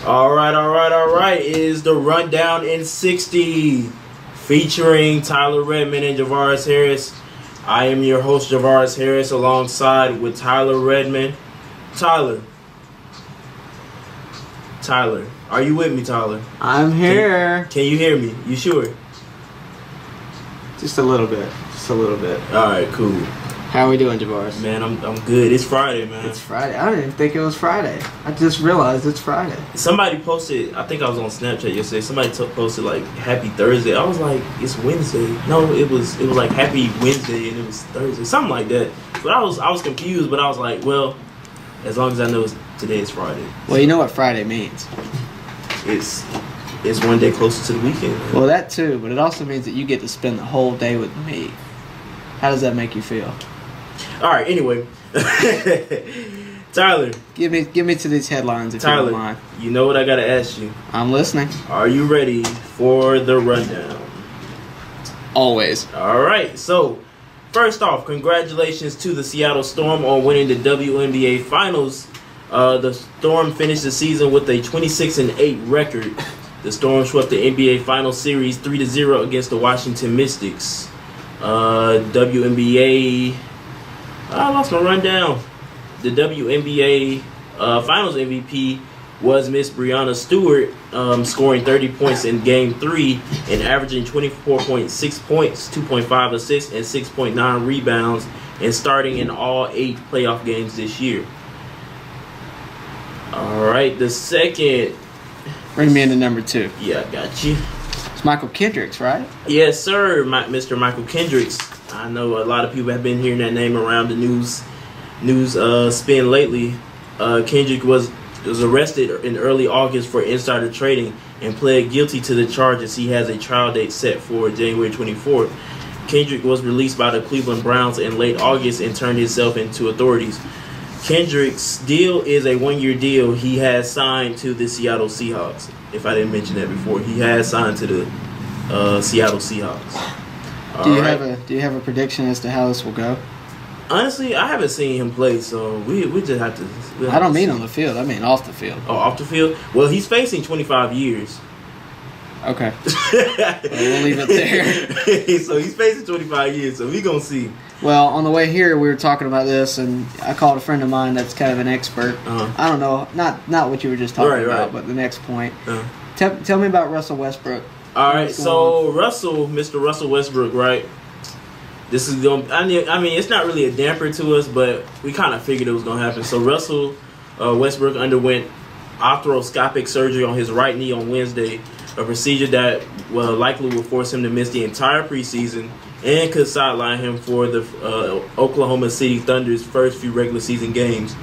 All right. It is the Rundown in 60 featuring Tyler Redmond and Javaris Harris. I am your host, Javaris Harris, alongside with Tyler Redmond. Tyler, are you with me, Tyler? I'm here. Can you hear me? You sure? Just a little bit. All right, cool. How are we doing, Javaris? Man, I'm good. It's Friday, man. It's Friday. I didn't think it was Friday. I just realized it's Friday. Somebody posted, I think I was on Snapchat yesterday, somebody posted like Happy Thursday. I was like, it's Wednesday. No, it was like Happy Wednesday and it was Thursday. Something like that. But I was confused, but I was like, well, as long as I know today is Friday. Well, you know what Friday means. It's one day closer to the weekend. Man. Well, that too, but it also means that you get to spend the whole day with me. How does that make you feel? All right, anyway. Tyler. Give me to these headlines if you don't mind. You know what I got to ask you. I'm listening. Are you ready for the rundown? Always. All right, so first off, congratulations to the Seattle Storm on winning the WNBA Finals. The Storm finished the season with a 26-8 record. The Storm swept the NBA Finals Series 3-0 against the Washington Mystics. WNBA... I lost my rundown. The WNBA Finals MVP was Miss Breanna Stewart, scoring 30 points in Game 3 and averaging 24.6 points, 2.5 assists, and 6.9 rebounds, and starting in all 8 playoff games this year. All right, the second... Bring me into number 2. Yeah, I got you. It's Michael Kendricks, right? Yes, sir, Mr. Michael Kendricks. I know a lot of people have been hearing that name around the news spin lately. Kendrick was arrested in early August for insider trading and pled guilty to the charges. He has a trial date set for January 24th. Kendrick was released by the Cleveland Browns in late August and turned himself into authorities. Kendrick's deal is a 1-year deal. He has signed to the Seattle Seahawks. If I didn't mention that before, he has signed to the Seattle Seahawks. Do you have a prediction as to how this will go? Honestly, I haven't seen him play, so we just have to. I don't mean on the field. I mean off the field. Oh, off the field? Well, he's facing 25 years. Okay. We'll leave it there. So he's facing 25 years, so we gonna see. Well, on the way here, we were talking about this, and I called a friend of mine that's kind of an expert. Uh-huh. I don't know, not what you were just talking about, right. but the next point. Uh-huh. Tell me about Russell Westbrook. All right, so Mr. Russell Westbrook, right? This is going. I mean, it's not really a damper to us, but we kind of figured it was going to happen. So Russell Westbrook underwent arthroscopic surgery on his right knee on Wednesday, a procedure that likely will force him to miss the entire preseason and could sideline him for the Oklahoma City Thunder's first few regular season games.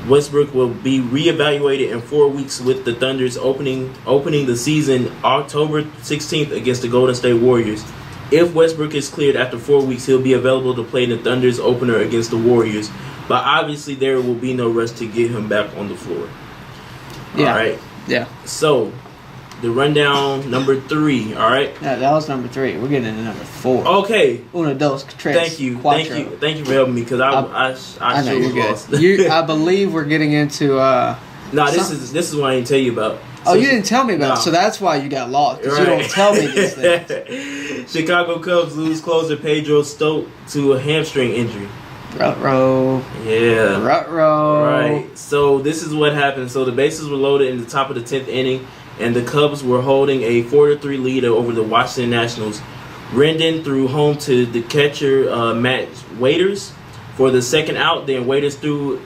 Westbrook will be reevaluated in 4 weeks, with the Thunder's opening the season October 16th against the Golden State Warriors. If Westbrook is cleared after 4 weeks, he'll be available to play in the Thunder's opener against the Warriors. But obviously, there will be no rush to get him back on the floor. Yeah. All right. Yeah. So, the rundown number 3. All right. Yeah, that was number 3. We're getting into number 4. Okay. Uno, dos, tres, Thank you for helping me, because I know sure you're was good. lost. I believe we're getting into. This is what I didn't tell you about. Oh, you didn't tell me about it, so that's why you got lost. Because you don't tell me these things. Chicago Cubs lose closer Pedro Stote to a hamstring injury. Ruh-roh. Yeah. Ruh-roh. Right. So this is what happened. So the bases were loaded in the top of the 10th inning, and the Cubs were holding a 4-3 lead over the Washington Nationals. Rendon threw home to the catcher Matt Waiters for the second out. Then Waiters threw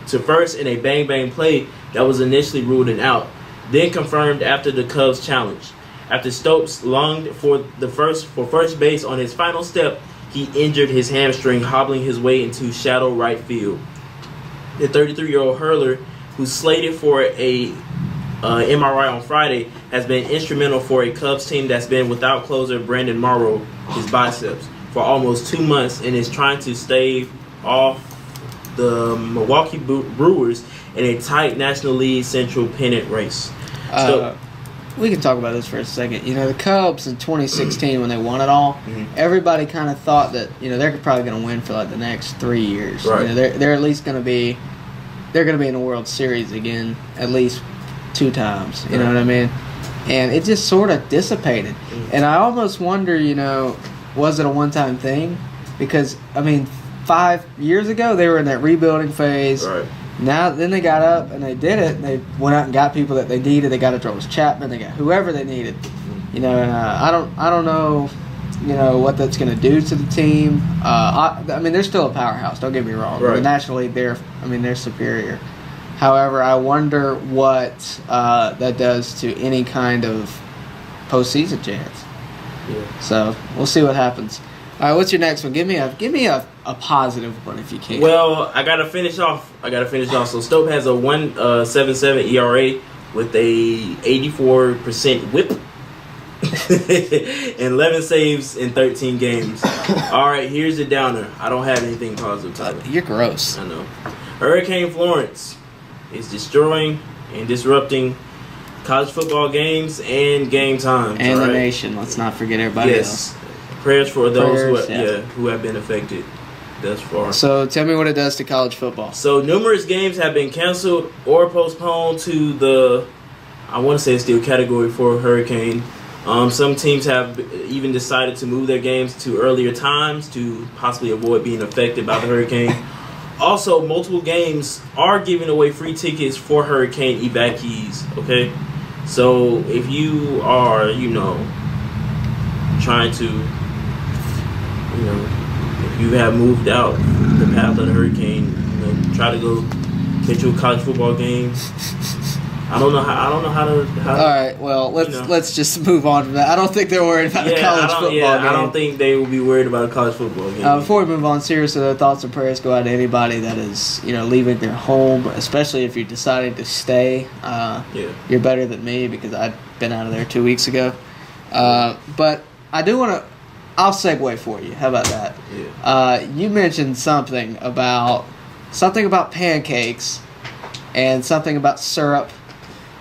to first in a bang-bang play that was initially ruled an out, then confirmed after the Cubs challenge. After Stokes lunged for first base on his final step, he injured his hamstring, hobbling his way into shallow right field. The 33-year-old hurler, who's slated for a MRI on Friday, has been instrumental for a Cubs team that's been without closer Brandon Morrow, his biceps, for almost 2 months, and is trying to stave off the Milwaukee Brewers in a tight National League Central pennant race. We can talk about this for a second. You know, the Cubs in 2016, when they won it all, everybody kind of thought that, you know, they're probably going to win for like the next 3 years. Right. You know, they're at least going to be they're going to be in the World Series again at least 2 times. You know what I mean? And it just sort of dissipated. And I almost wonder, was it a one-time thing? Because, 5 years ago, they were in that rebuilding phase. Right. Now, then they got up and they did it. And they went out and got people that they needed. They got Aroldis Chapman. They got whoever they needed. And I don't know, what that's going to do to the team. They're still a powerhouse. Don't get me wrong. Right. The National League, they're superior. However, I wonder what that does to any kind of postseason chance. Yeah. So we'll see what happens. All right, what's your next one? Give me a positive one if you can. Well, I gotta finish off. So Stoke has a 1.77 ERA with a 84% WHIP and 11 saves in 13 games. All right, here's the downer. I don't have anything positive, Tyler. You're gross. I know. Hurricane Florence is destroying and disrupting college football games and game times. And the nation. Let's not forget everybody else. Prayers for those who have been affected thus far. So tell me what it does to college football. So numerous games have been canceled or postponed to the, I want to say it's still Category 4 hurricane. Some teams have even decided to move their games to earlier times to possibly avoid being affected by the hurricane. Also, multiple games are giving away free tickets for hurricane evacuees, okay? So if you are, trying to, if you have moved out the path of the hurricane, try to go catch you a college football game. I don't know how to. All right, well, let's just move on from that. I don't think they're worried about a college football game. I don't think they will be worried about a college football game. Before we move on, seriously, the thoughts and prayers go out to anybody that is, leaving their home, especially if you're deciding to stay. You're better than me because I've been out of there 2 weeks ago. But I do want to. I'll segue for you. How about that? Yeah. You mentioned something about pancakes, and something about syrup.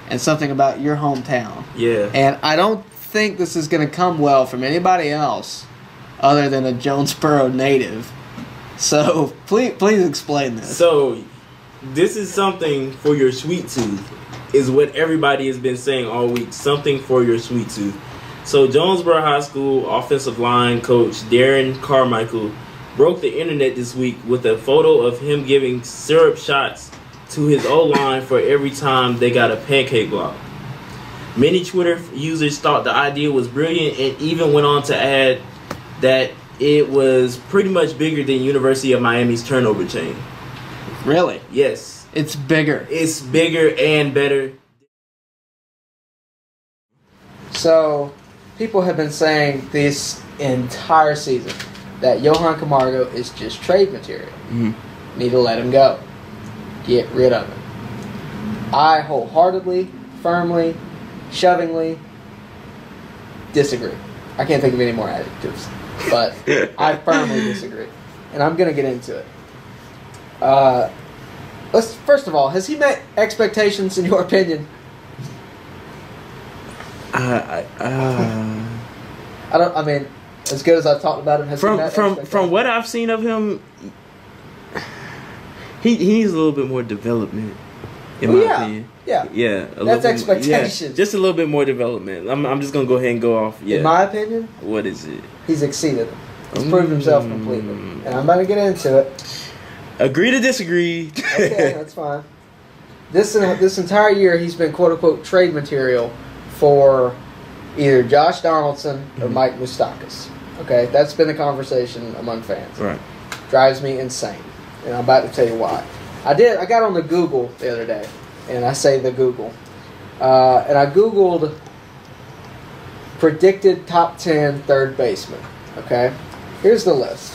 And something about your hometown. Yeah. And I don't think this is going to come well from anybody else other than a Jonesboro native. So please explain this. So this is something for your sweet tooth, is what everybody has been saying all week. Something for your sweet tooth. So Jonesboro High School offensive line coach Darren Carmichael broke the internet this week with a photo of him giving syrup shots to his O-line for every time they got a pancake block. Many Twitter users thought the idea was brilliant and even went on to add that it was pretty much bigger than University of Miami's turnover chain. Really? Yes. It's bigger. It's bigger and better. So, people have been saying this entire season that Johan Camargo is just trade material. Mm-hmm. Need to let him go. Get rid of him. I wholeheartedly, firmly, shovingly disagree. I can't think of any more adjectives, but I firmly disagree, and I'm going to get into it. First of all, has he met expectations in your opinion? I mean, as good as I've talked about him, has he met expectations? From what I've seen of him. He needs a little bit more development, in my opinion. Yeah. That's expectations. Yeah, just a little bit more development. I'm just gonna go ahead and go off. Yeah. In my opinion, what is it? He's exceeded him. He's proved himself completely, and I'm about to get into it. Agree to disagree. Okay, that's fine. This entire year, he's been quote unquote trade material for either Josh Donaldson or Mike Moustakas. Okay, that's been the conversation among fans. Right. Drives me insane. And I'm about to tell you why. I got on the Google the other day, and I say the Google. And I Googled predicted top 10 third baseman. Okay? Here's the list.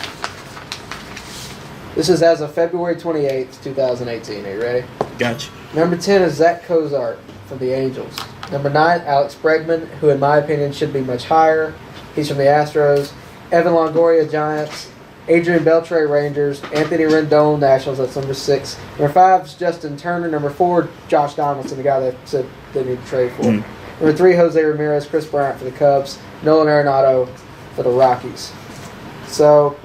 This is as of February 28th, 2018. Are you ready? Gotcha. Number 10 is Zach Cozart from the Angels. Number 9, Alex Bregman, who in my opinion should be much higher. He's from the Astros. Evan Longoria, Giants. Adrian Beltre, Rangers. Anthony Rendon, Nationals. That's number 6. Number 5 is Justin Turner. Number 4, Josh Donaldson, the guy that said they need to trade for. Number 3, Jose Ramirez. Chris Bryant for the Cubs. Nolan Arenado for the Rockies. So,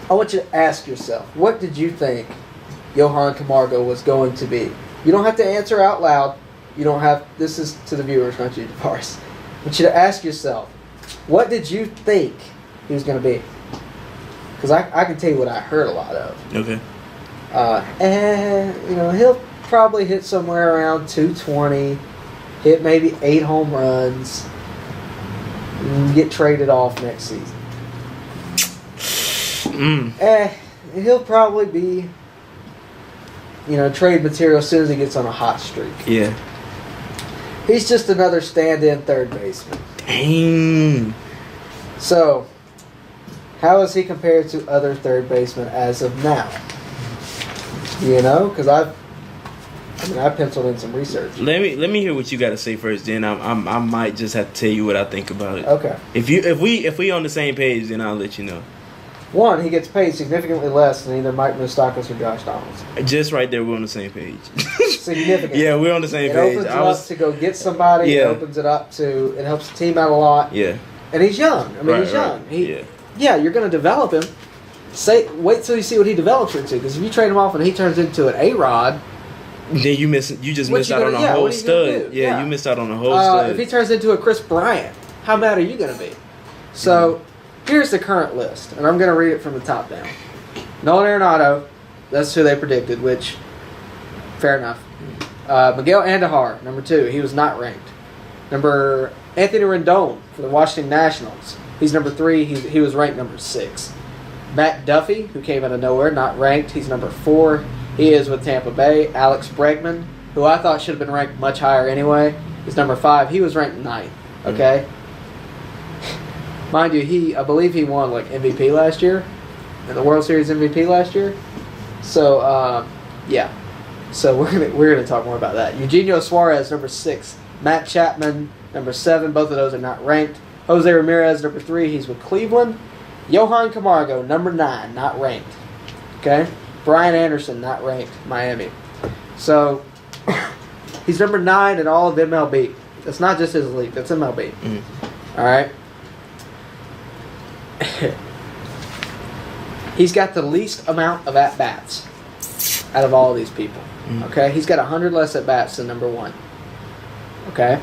I want you to ask yourself, what did you think Johan Camargo was going to be? You don't have to answer out loud. You don't have. This is to the viewers, not you, DeVaris. I want you to ask yourself, what did you think he was going to be? Because I can tell you what I heard a lot of. Okay. And he'll probably hit somewhere around 220, hit maybe 8 home runs, and get traded off next season. He'll probably be, trade material as soon as he gets on a hot streak. Yeah. He's just another stand-in third baseman. Dang. So, how is he compared to other third basemen as of now? Because I penciled in some research. Let me hear what you got to say first. Then I might just have to tell you what I think about it. Okay. If we on the same page, then I'll let you know. One, he gets paid significantly less than either Mike Moustakas or Josh Donaldson. Just right there, we're on the same page. Significantly. Yeah, we're on the same it page. Opens it up to go get somebody. Yeah. It opens it up to. It helps the team out a lot. Yeah. And he's young. He's young. Yeah, you're going to develop him. Wait till you see what he develops into. Because if you trade him off and he turns into an A-Rod, then you just missed out on a whole stud. Yeah, you missed out on a whole stud. If he turns into a Chris Bryant, how mad are you going to be? So, here's the current list, and I'm going to read it from the top down. Nolan Arenado, that's who they predicted, which, fair enough. Miguel Andujar, number 2, he was not ranked. Anthony Rendon for the Washington Nationals, he's number 3, he was ranked number 6. Matt Duffy, who came out of nowhere, not ranked, he's number 4. He is with Tampa Bay. Alex Bregman, who I thought should have been ranked much higher anyway, is number 5. He was ranked 9th, okay? Mind you, I believe he won MVP last year, and the World Series MVP last year. So, yeah. So we're gonna talk more about that. Eugenio Suarez, number 6. Matt Chapman, number 7. Both of those are not ranked. Jose Ramirez, number 3. He's with Cleveland. Johan Camargo, number 9, not ranked. Okay. Brian Anderson, not ranked. Miami. So he's number 9 in all of MLB. That's not just his league. That's MLB. All right. He's got the least amount of at-bats out of all these people. Okay? He's got 100 less at-bats than number 1. Okay?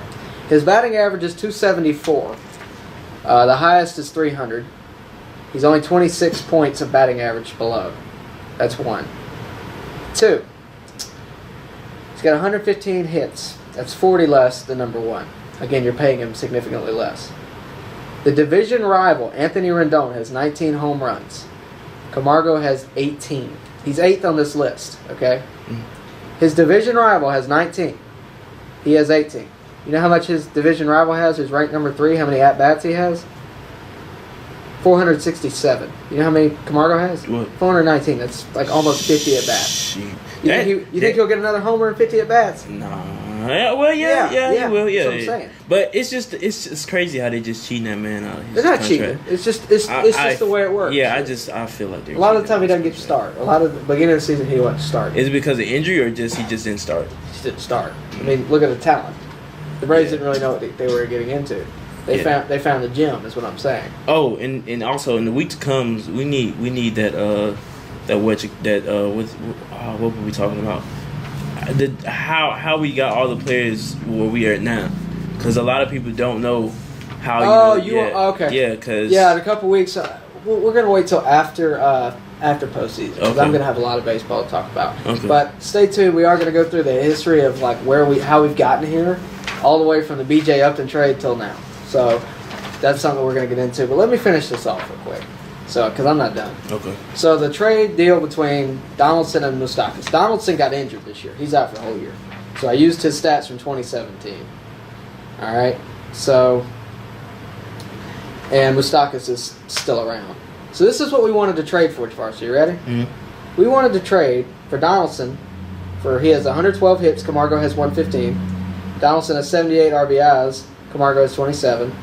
His batting average is 274. The highest is 300. He's only 26 points of batting average below. That's 1. 2. He's got 115 hits. That's 40 less than number 1. Again, you're paying him significantly less. The division rival, Anthony Rendon, has 19 home runs. Camargo has 18. He's 8th on this list, okay? His division rival has 19. He has 18. You know how much his division rival has, who's ranked number 3, how many at-bats he has? 467. You know how many Camargo has? What? 419. That's almost 50 at-bats. You think he'll get another homer and 50 at-bats? Nah. Yeah, well, yeah, he will. Yeah, that's what I'm saying. But it's just crazy how they just cheating that man out. They're not cheating. It's just the way it works. Yeah, I feel like they're a lot of the time he doesn't get to start. A lot of the beginning of the season he didn't start. Is it because of injury or he just didn't start? He just didn't start. I mean, look at the talent. The Braves didn't really know what they were getting into. They found the gym. Is what I'm saying. Oh, and also in the week to come, we need that what were we talking about? How we got all the players where we are now, because a lot of people don't know how. Okay. Yeah, because in a couple weeks we're gonna wait till after postseason, because I'm gonna have a lot of baseball to talk about. Okay. But stay tuned. We are gonna go through the history of how we've gotten here, all the way from the B.J. Upton trade till now. So that's something we're gonna get into. But let me finish this off real quick. So, because I'm not done. Okay. So, the trade deal between Donaldson and Moustakas. Donaldson got injured this year. He's out for the whole year. So, I used his stats from 2017. All right. So, and Moustakas is still around. So, this is what we wanted to trade for, Tavares. You ready? Mm-hmm. We wanted to trade for Donaldson. He has 112 hits. Camargo has 115. Donaldson has 78 RBIs. Camargo has 27.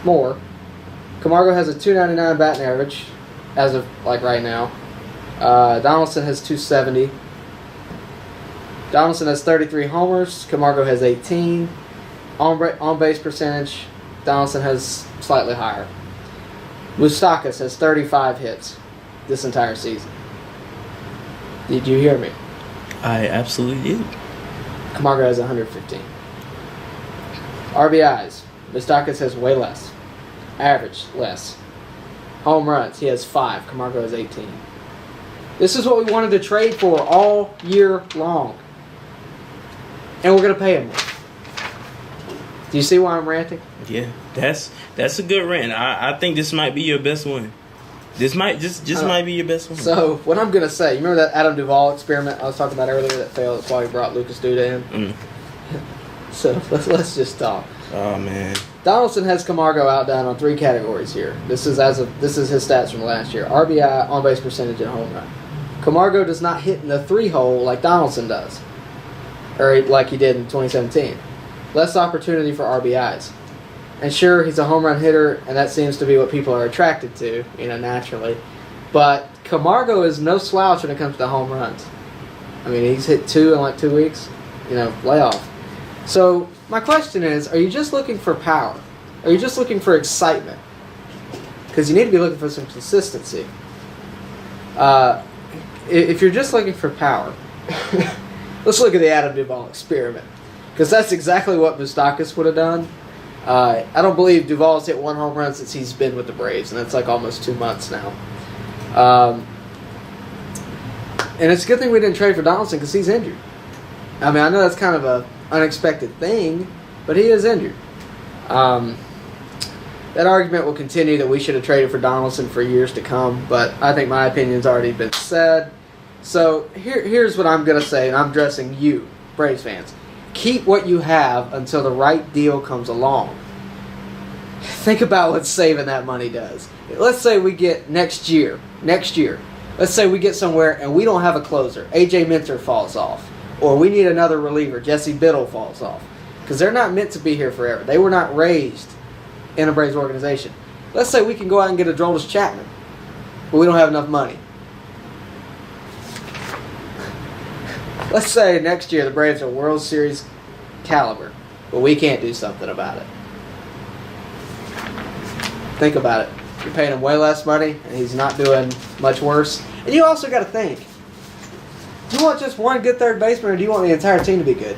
More. Camargo has a 299 batting average as of right now. Donaldson has 270. Donaldson has 33 homers. Camargo has 18. On base percentage, Donaldson has slightly higher. Moustakas has 35 hits this entire season. Did you hear me? I absolutely did. Camargo has 115. RBIs. Moustakas has way less. Average, less. Home runs, he has 5. Camargo has 18. This is what we wanted to trade for all year long. And we're going to pay him more. Do you see why I'm ranting? Yeah, that's a good rant. I think this might be your best one. This might might be your best one. So what I'm gonna say, you remember that Adam Duvall experiment I was talking about earlier that failed? That's why we brought Lucas Duda in. So let's just talk. Oh man, Donaldson has Camargo outdone on 3 categories here. This is his stats from last year: RBI, on base percentage, and home run. Camargo does not hit in the 3 hole like Donaldson does, or like he did in 2017. Less opportunity for RBIs. And sure, he's a home run hitter, and that seems to be what people are attracted to, naturally. But Camargo is no slouch when it comes to home runs. I mean, he's hit 2 in like 2 weeks. Lay off. So my question is, are you just looking for power? Are you just looking for excitement? Because you need to be looking for some consistency. If you're just looking for power, let's look at the Adam Duvall experiment. Because that's exactly what Moustakas would have done. I don't believe Duvall's hit 1 home run since he's been with the Braves, and that's like almost 2 months now. And it's a good thing we didn't trade for Donaldson because he's injured. I mean, I know that's kind of an unexpected thing, but he is injured. That argument will continue that we should have traded for Donaldson for years to come, but I think my opinion's already been said. So here's what I'm going to say, and I'm addressing you, Braves fans. Keep what you have until the right deal comes along. Think about what saving that money does. Let's say we get next year. Let's say we get somewhere and we don't have a closer. AJ Minter falls off. Or we need another reliever. Jesse Biddle falls off. Because they're not meant to be here forever. They were not raised in a Braves organization. Let's say we can go out and get a Aroldis Chapman. But we don't have enough money. Let's say next year the Braves are World Series caliber, but we can't do something about it. Think about it. You're paying him way less money, and he's not doing much worse. And you also got to think, do you want just one good third baseman, or do you want the entire team to be good?